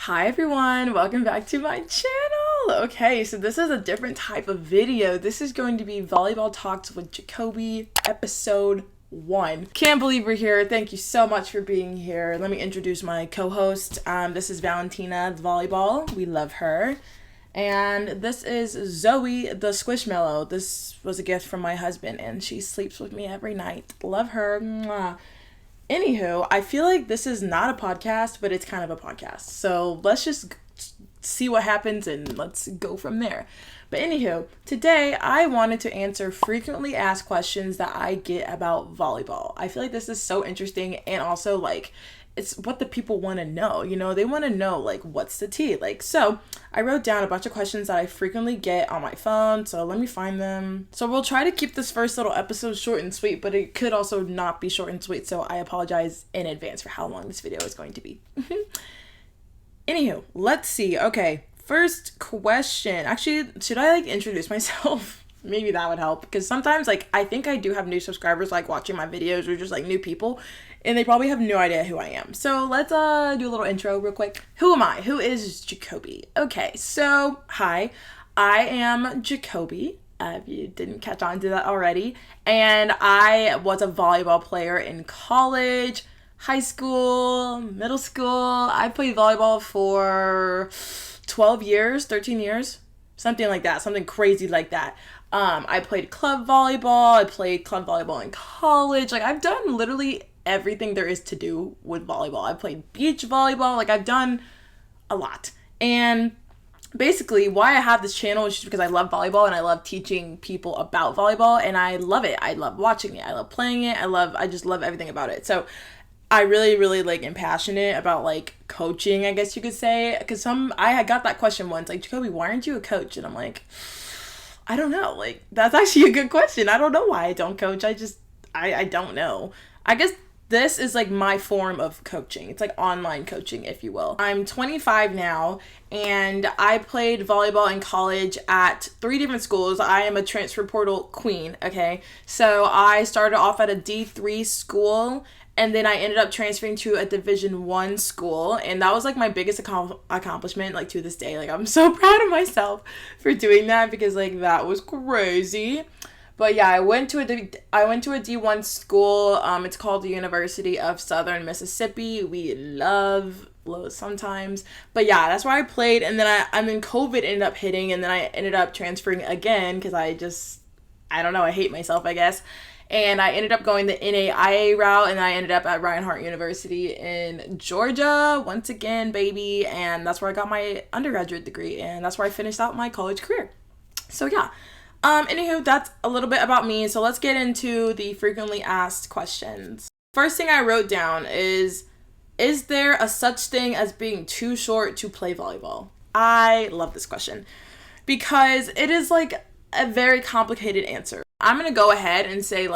Hi everyone, welcome back to my channel. Okay, so this is a different type of video. This is going to be Volleyball Talks with Jacoby, episode 1. Can't believe we're here. Thank you so much for being here. Let me introduce my co-host. This is Valentina, the Volleyball. We love her. And this is Zoe, the Squishmallow. This was a gift from my husband, and she sleeps with me every night. Love her. Mwah. Anywho, I feel like this is not a podcast, but it's kind of a podcast. So let's just see what happens and let's go from there. But anywho, today I wanted to answer frequently asked questions that I get about volleyball. I feel like this is so interesting, and also like it's what the people want to know. You know, they want to know like what's the tea? So I wrote down a bunch of questions that I frequently get on my phone. So let me find them. So we'll try to keep this first little episode short and sweet, but it could also not be short and sweet. So I apologize in advance for how long this video is going to be. Anywho, let's see. Okay, first question. Actually, should I introduce myself? Maybe that would help, because sometimes I think I do have new subscribers watching my videos, or just new people, and they probably have no idea who I am. So let's do a little intro real quick. Who am I? Who is Jacoby? Okay, so hi, I am Jacoby. If you didn't catch on to that already, and I was a volleyball player in college, high school, middle school. I played volleyball for 12 years, 13 years, something like that, something crazy like that. I played club volleyball. I played club volleyball in college. I've done literally everything there is to do with volleyball. I played beach volleyball. I've done a lot. And basically why I have this channel is just because I love volleyball and I love teaching people about volleyball, and I love it. I love watching it. I love playing it. I just love everything about it. So I really, really am passionate about coaching, I guess you could say. Because I had got that question once, Jacoby, why aren't you a coach? And I'm like, I don't know. That's actually a good question. I don't know why I don't coach. I don't know. I guess this is my form of coaching. It's online coaching, if you will. I'm 25 now, and I played volleyball in college at 3 different schools. I am a transfer portal queen, okay? So I started off at a D3 school, and then I ended up transferring to a Division 1 school, and that was my biggest accomplishment to this day. I'm so proud of myself for doing that, because that was crazy. But yeah, I went to a D1 school. It's called the University of Southern Mississippi. We love sometimes. But yeah, that's where I played, and then COVID ended up hitting, and then I ended up transferring again because I don't know, I hate myself, I guess. And I ended up going the NAIA route, and I ended up at Reinhardt University in Georgia, once again, baby. And that's where I got my undergraduate degree, and that's where I finished out my college career. So yeah. Anywho, that's a little bit about me. So let's get into the frequently asked questions. First thing I wrote down is there a such thing as being too short to play volleyball? I love this question because it is a very complicated answer. I'm going to go ahead and say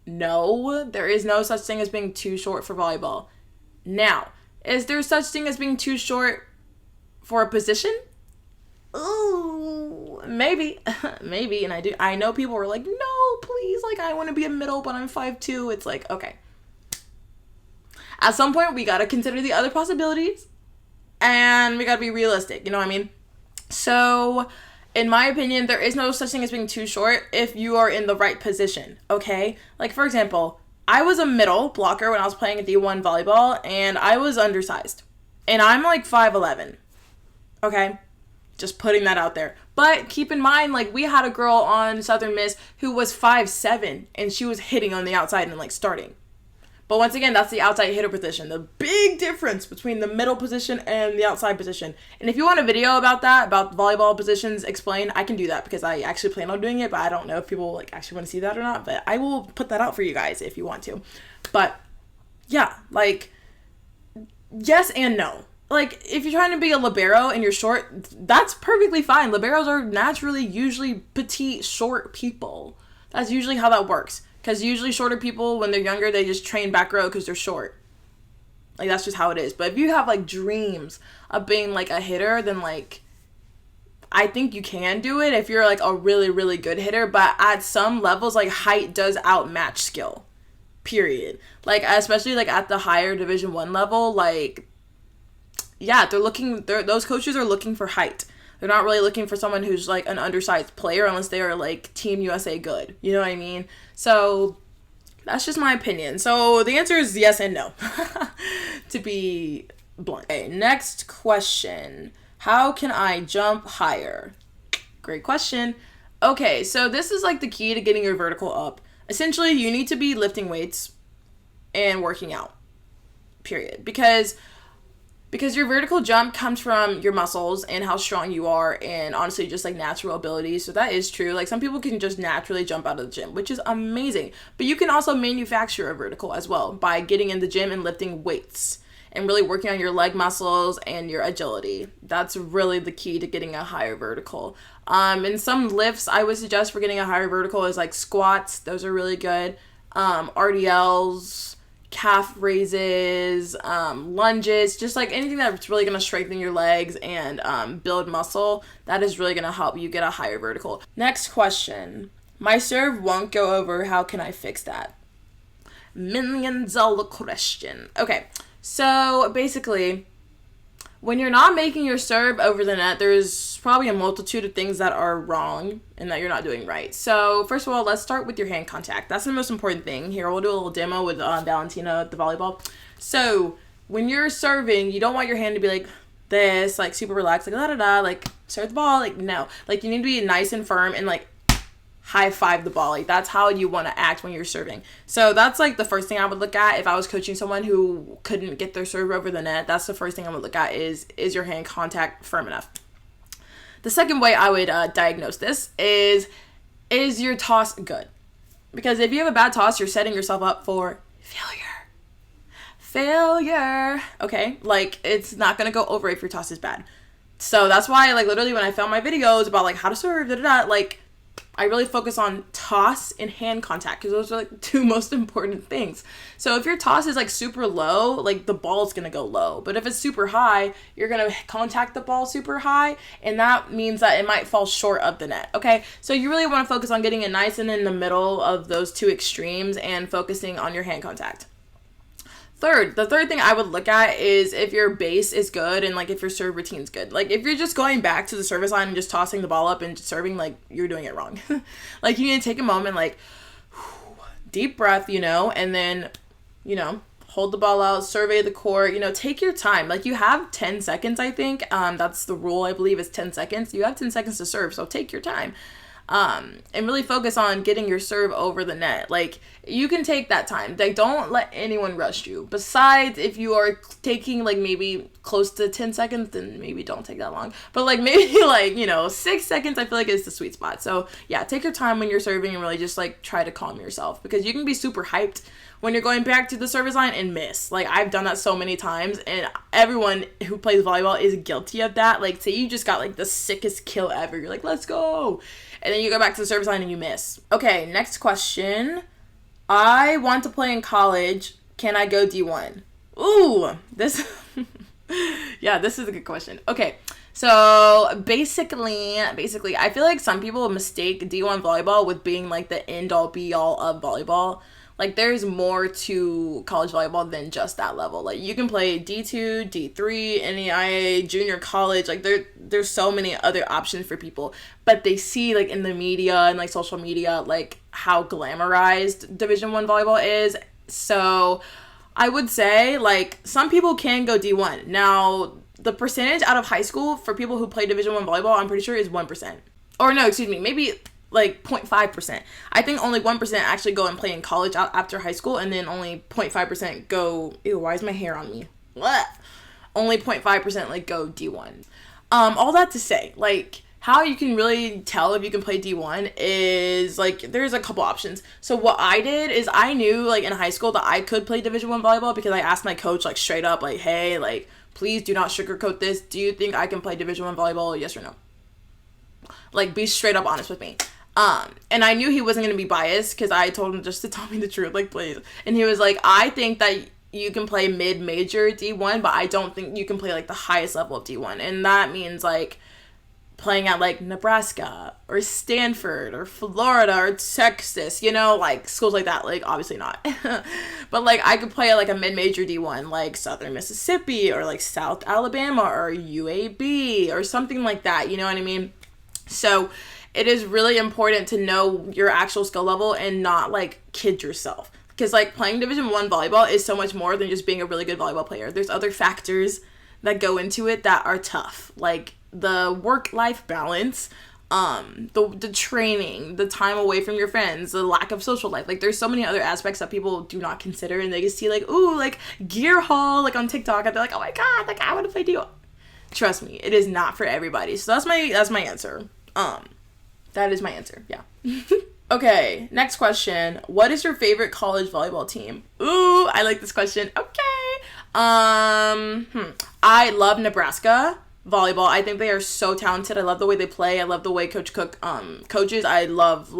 no, there is no such thing as being too short for volleyball. Now, is there such thing as being too short for a position? Ooh, maybe. Maybe. And I know people were no, please, I want to be a middle, but I'm 5'2". It's okay. At some point, we got to consider the other possibilities, and we got to be realistic. You know what I mean? So in my opinion, there is no such thing as being too short if you are in the right position, okay? For example, I was a middle blocker when I was playing at D1 volleyball, and I was undersized. And I'm 5'11", okay? Just putting that out there. But keep in mind, we had a girl on Southern Miss who was 5'7", and she was hitting on the outside and starting. But once again, that's the outside hitter position. The big difference between the middle position and the outside position. And if you want a video about that, about volleyball positions explained, I can do that because I actually plan on doing it, but I don't know if people actually want to see that or not. But I will put that out for you guys if you want to. But yeah, yes and no. If you're trying to be a libero and you're short, that's perfectly fine. Liberos are naturally usually petite, short people. That's usually how that works. Because usually shorter people, when they're younger, they just train back row because they're short. That's just how it is. But if you have, dreams of being, a hitter, then, I think you can do it if you're, a really, really good hitter. But at some levels, height does outmatch skill. Period. Especially, at the higher Division 1 level, yeah, those coaches are looking for height. They're not really looking for someone who's like an undersized player unless they are like Team USA good. You know what I mean? So that's just my opinion. So the answer is yes and no, to be blunt. Okay, next question. How can I jump higher? Great question. Okay, so this is like the key to getting your vertical up. Essentially, you need to be lifting weights and working out, period. Because your vertical jump comes from your muscles and how strong you are, and honestly just like natural ability. So that is true. Like some people can just naturally jump out of the gym, which is amazing. But you can also manufacture a vertical as well by getting in the gym and lifting weights and really working on your leg muscles and your agility. That's really the key to getting a higher vertical. And some lifts I would suggest for getting a higher vertical is like squats. Those are really good. RDLs, calf raises, lunges, just like anything that's really going to strengthen your legs and build muscle. That is really going to help you get a higher vertical. Next question. My serve won't go over. How can I fix that? $1,000,000 question. Okay, so basically, when you're not making your serve over the net, there's probably a multitude of things that are wrong and that you're not doing right. So first of all, let's start with your hand contact. That's the most important thing. Here, we'll do a little demo with Valentina, the volleyball. So when you're serving, you don't want your hand to be like this, like super relaxed, like da-da-da, like serve the ball. Like no, like you need to be nice and firm and like high five the ball. Like that's how you want to act when you're serving. So that's like the first thing I would look at if I was coaching someone who couldn't get their serve over the net. That's the first thing I would look at is your hand contact firm enough? The second way I would diagnose this is your toss good? Because if you have a bad toss, you're setting yourself up for failure. Okay, like it's not gonna go over if your toss is bad. So that's why like literally when I found my videos about like how to serve, like I really focus on toss and hand contact because those are like the two most important things. So if your toss is like super low, like the ball's gonna go low. But if it's super high, you're gonna contact the ball super high, and that means that it might fall short of the net. Okay, so you really want to focus on getting it nice and in the middle of those two extremes and focusing on your hand contact. The third thing I would look at is if your base is good and like if your serve routine's good. Like if you're just going back to the service line and just tossing the ball up and just serving, like you're doing it wrong. Like you need to take a moment, like deep breath, and then, hold the ball out, survey the court, take your time. Like you have 10 seconds, I think. That's the rule, I believe, is 10 seconds. You have 10 seconds to serve, so take your time. And really focus on getting your serve over the net. Like you can take that time. Like don't let anyone rush you. Besides, if you are taking like maybe close to 10 seconds, then maybe don't take that long. But like maybe like 6 seconds, I feel like is the sweet spot. So yeah, take your time when you're serving and really just like try to calm yourself, because you can be super hyped when you're going back to the service line and miss. Like I've done that so many times, and everyone who plays volleyball is guilty of that. Like say you just got like the sickest kill ever, you're like, let's go, and then you go back to the service line and you miss. Okay, next question. I want to play in college. Can I go D1? Ooh, this yeah, this is a good question. Okay, so basically, I feel like some people mistake D1 volleyball with being like the end-all be-all of volleyball. Like there's more to college volleyball than just that level. Like you can play D2, D3, NAIA, junior college. Like there's so many other options for people, but they see like in the media and like social media like how glamorized Division I volleyball is. So I would say like some people can go D1. Now the percentage out of high school for people who play Division I volleyball, I'm pretty sure is 1%. Or no, excuse me, maybe like 0.5%. I think only 1% actually go and play in college after high school, and then only 0.5% go, ew, why is my hair on me? What? Only 0.5% like go D1. All that to say, like how you can really tell if you can play D1 is like there's a couple options. So what I did is I knew like in high school that I could play Division I volleyball because I asked my coach like straight up like, hey, like please do not sugarcoat this. Do you think I can play Division I volleyball? Yes or no? Like be straight up honest with me. And I knew he wasn't going to be biased because I told him just to tell me the truth, like, please. And he was like, I think that you can play mid-major D1, but I don't think you can play, like, the highest level of D1. And that means, like, playing at like Nebraska or Stanford or Florida or Texas, you know, like schools like that. Like obviously not. But like I could play at like a mid-major D1 like Southern Mississippi or like South Alabama or UAB or something like that, you know what I mean? So it is really important to know your actual skill level and not like kid yourself, because like playing Division 1 volleyball is so much more than just being a really good volleyball player. There's other factors that go into it that are tough, like the work-life balance, the training, the time away from your friends, the lack of social life. Like there's so many other aspects that people do not consider, and they just see like, ooh, like gear haul, like on TikTok, and they're like, oh my god, like I want to play deal. Trust me, it is not for everybody. So that's my answer. That is my answer. Yeah. Okay, next question. What is your favorite college volleyball team? Ooh, I like this question. Okay. I love Nebraska volleyball. I think they are so talented. I love the way they play. I love the way Coach Cook coaches. I love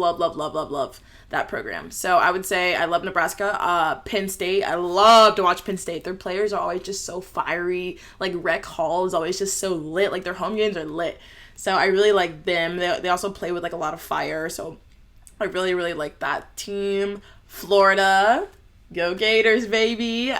that program. So I would say I love Nebraska. Penn State. I love to watch Penn State. Their players are always just so fiery. Like Rec Hall is always just so lit. Like their home games are lit. So I really like them. They also play with like a lot of fire. So I really, really like that team. Florida. Go Gators, baby.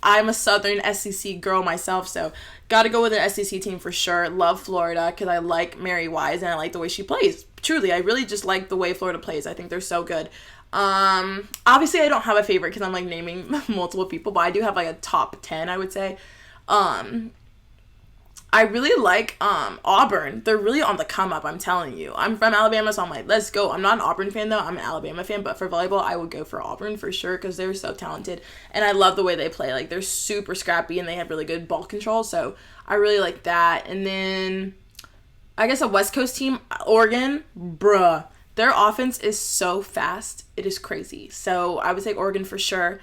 I'm a Southern SEC girl myself, so got to go with an SEC team for sure. Love Florida because I like Mary Wise and I like the way she plays. Truly, I really just like the way Florida plays. I think they're so good. Obviously, I don't have a favorite because I'm like naming multiple people, but I do have like a top 10, I would say. I really like Auburn. They're really on the come up, I'm telling you. I'm from Alabama, so I'm like, let's go. I'm not an Auburn fan, though. I'm an Alabama fan. But for volleyball, I would go for Auburn for sure because they're so talented. And I love the way they play. Like, they're super scrappy and they have really good ball control. So I really like that. And then I guess a West Coast team, Oregon, bruh. Their offense is so fast. It is crazy. So I would say Oregon for sure.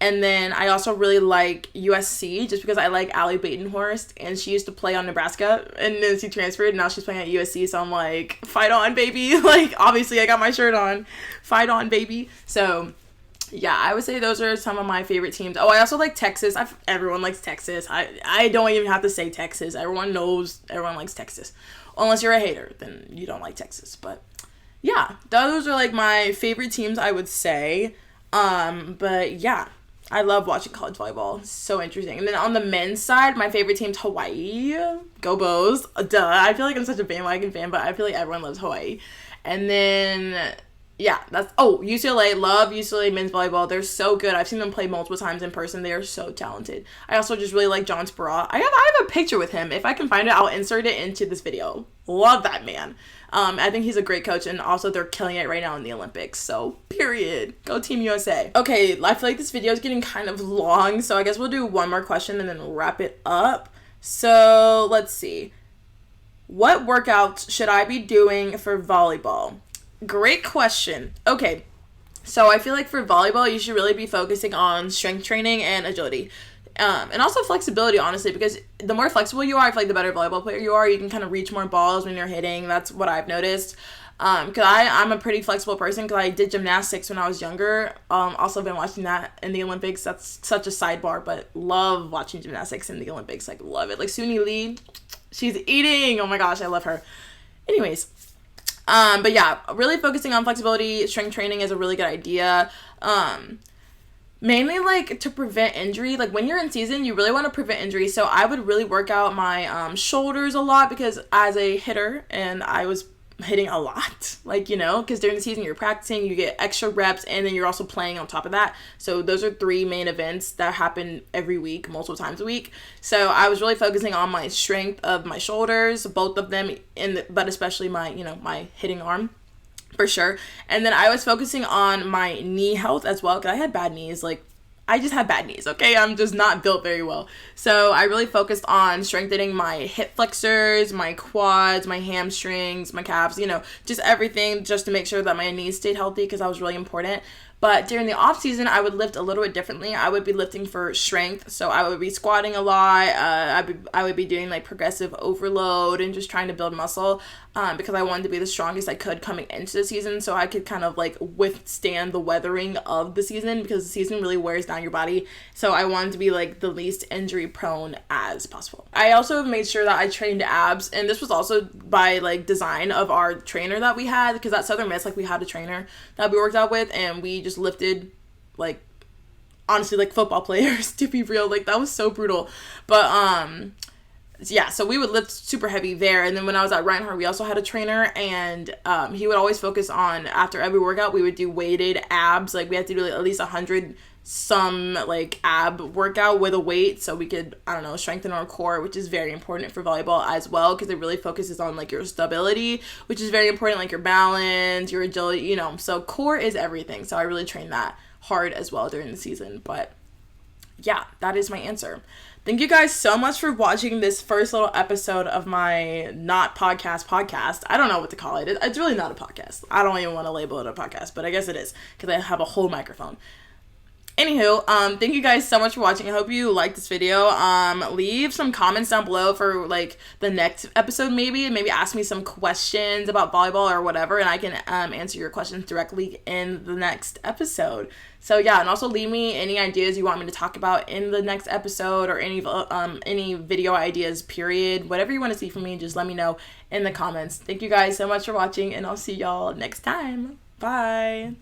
And then I also really like USC just because I like Allie Batenhorst, and she used to play on Nebraska and then she transferred and now she's playing at USC. So I'm like, fight on, baby. Like, obviously I got my shirt on. Fight on, baby. So yeah, I would say those are some of my favorite teams. Oh, I also like Texas. Everyone likes Texas. I don't even have to say Texas. Everyone knows everyone likes Texas. Unless you're a hater, then you don't like Texas. But yeah, those are like my favorite teams, I would say. But yeah. I love watching college volleyball. It's so interesting. And then on the men's side, my favorite team's Hawaii. Go Bows. Duh. I feel like I'm such a bandwagon fan, but I feel like everyone loves Hawaii. And then, yeah, UCLA. Love UCLA men's volleyball. They're so good. I've seen them play multiple times in person. They are so talented. I also just really like John Speraw. I have a picture with him. If I can find it, I'll insert it into this video. Love that man. I think he's a great coach, and also they're killing it right now in the Olympics. So, period. Go Team USA. Okay, I feel like this video is getting kind of long, so I guess we'll do one more question and then wrap it up. So, let's see. What workouts should I be doing for volleyball? Great question. Okay, so I feel like for volleyball, you should really be focusing on strength training and agility. And also flexibility, honestly, because the more flexible you are, I feel like the better volleyball player you are. You can kind of reach more balls when you're hitting. That's what I've noticed. Because I'm a pretty flexible person because I did gymnastics when I was younger. Also been watching that in the Olympics. That's such a sidebar, but love watching gymnastics in the Olympics. Like, love it. Like, Suni Lee, she's eating. Oh my gosh, I love her. Anyways. But yeah, really focusing on flexibility, strength training is a really good idea. Mainly, like, to prevent injury. Like, when you're in season, you really want to prevent injury. So I would really work out my shoulders a lot because as a hitter, and I was hitting a lot, like, you know, because during the season you're practicing, you get extra reps, and then you're also playing on top of that. So those are 3 main events that happen every week, multiple times a week. So I was really focusing on my strength of my shoulders, both of them, but especially my, you know, my hitting arm. For sure. And then I was focusing on my knee health as well because I had bad knees. Like, I just had bad knees, okay? I'm just not built very well. So I really focused on strengthening my hip flexors, my quads, my hamstrings, my calves, you know, just everything just to make sure that my knees stayed healthy because that was really important. But during the off season, I would lift a little bit differently. I would be lifting for strength, so I would be squatting a lot. I would be doing like progressive overload and just trying to build muscle, because I wanted to be the strongest I could coming into the season, so I could kind of like withstand the weathering of the season, because the season really wears down your body. So I wanted to be like the least injury prone as possible. I also made sure that I trained abs, and this was also by like design of our trainer that we had, because at Southern Miss, like, we had a trainer that we worked out with, and we just lifted like, honestly, like football players, to be real. Like, that was so brutal. But yeah, so we would lift super heavy there. And then when I was at Reinhardt, we also had a trainer, and he would always focus on, after every workout, we would do weighted abs. Like, we had to do at least 100 some like ab workout with a weight, so we could, I don't know, strengthen our core, which is very important for volleyball as well, because it really focuses on like your stability, which is very important, like your balance, your agility, you know. So core is everything. So I really trained that hard as well during the season. But yeah, that is my answer. Thank you guys so much for watching this first little episode of my not podcast. I don't know what to call it. It's really not a podcast. I don't even want to label it a podcast, but I guess it is, because I have a whole microphone. Anywho, thank you guys so much for watching. I hope you liked this video. Leave some comments down below for like the next episode, maybe ask me some questions about volleyball or whatever, and I can answer your questions directly in the next episode. So yeah, and also leave me any ideas you want me to talk about in the next episode, or any video ideas, period. Whatever you want to see from me, just let me know in the comments. Thank you guys so much for watching, and I'll see y'all next time. Bye.